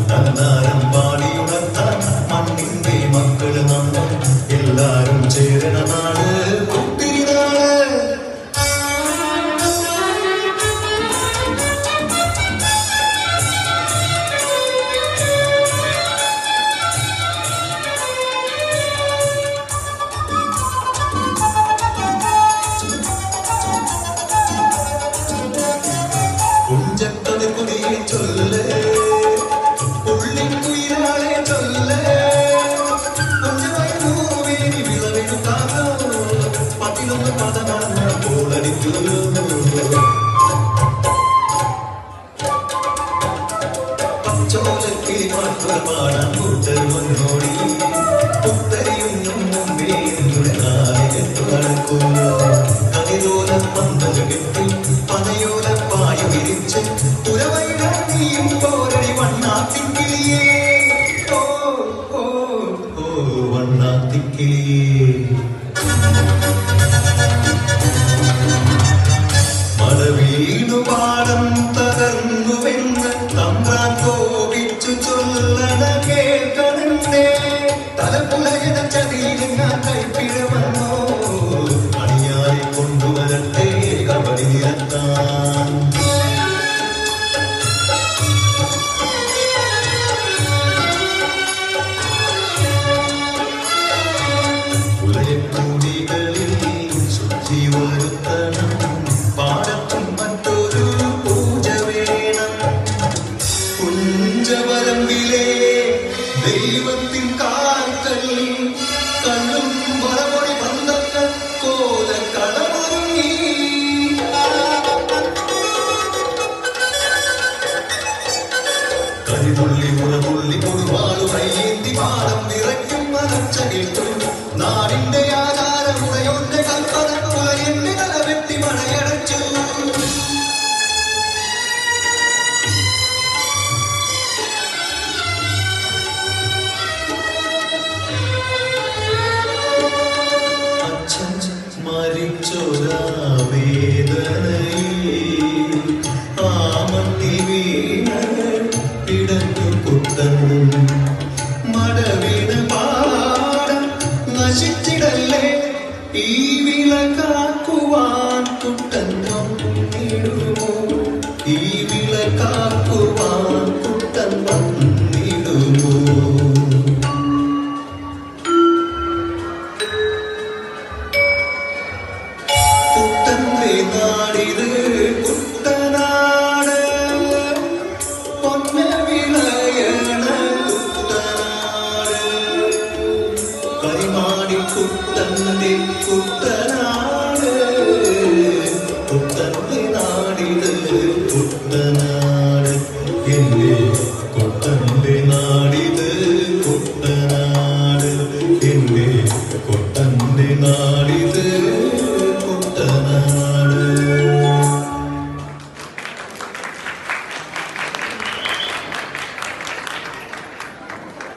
തന്നാരം പാടിയുണർത്താൻ മണ്ണിന്റെ മക്കള് നമ്മൾ എല്ലാരും ചേരണ നാട് കുട്ടിനാട്. കുഞ്ചത്തത് കുടിയെ ചൊല്ല് ഉള്ളിക്കുയിലാളെ ചൊല്ല് കുഞ്ഞുവയനൂവേരി വിളവെടുക്കാമോ പതിനൊന്ന് പദമണ പോളടിക്കുന്നു. പച്ചോലക്കിളി പാട്ടുകൾ പാടാൻ കൂട്ടർ വന്നോടി പുത്തരിയൊന്നും മുമ്പേ എന്നുടെ നായകത്തു നടക്കുന്നു. കതിരോലം പന്തല് കെട്ടി പനയോല പായ വിരിച്ച് തുരവൈരാണിയും പോരടി വണ്ണാത്തിക്കിളിയേ. ഓ ഓ ഓ വണ്ണാത്തിക്കിളിയേ. മഴ വീണു പാടം തകർന്നുവെന്ന് തമ്പ്രാൻ കോപിച്ചു ചൊല്ലണ കേൾക്കണേ. തലപ്പുലയത ചതിയിൽ ഞാൻ കൈപ്പിഴ വന്നോ അണിയായി കൊണ്ടുവരട്ടെ കബടി നിരത്താൻ. ഉലയക്കൂടികളിൽ ശുദ്ധി വരുത്തണം പാടത്തും മറ്റൊരു പൂജ വേണം. കുഞ്ചവരമ്പിലെ ദൈവത്തിൻ കാൽക്കൽ കണ്ണും വരമൊഴി പന്തക്ക കോല കളമൊരുങ്ങി. കരിതുള്ളി മുളതുള്ളി കൊടുവാളുമായി ഏന്തി പാടം നിറയ്ക്കും മലർച്ച കേട്ടു. നാടിന്റെ ആധാരമുറയൊന്റെ കൽപ്പന കുലയെന്റെ തല വെട്ടി മഴയടച്ചു. അച്ഛൻ മരിച്ചൊരാ വേദനയിൽ ആമത്തി വീണ പിടഞ്ഞു കുട്ടൻ. മടവീണ പാടം നശിച്ചിടല്ലേ ഈ വിള കാക്കുവാൻ കുട്ടൻ വന്നിടുമോ. ഈ വിള കാക്കുവാൻ കുട്ടൻ വന്നിടുമോ. കുട്ടന്റെ നാടിത് കുട്ടനാട് പൊന്ന വിളയണ കുട്ടനാട്. കരിമാടി കുട്ടന്റെ കുട്ടനാട് കുട്ടന്റെ നാടിത് കുട്ടനാട് എന്റെ കുട്ടന്റെ നാട്.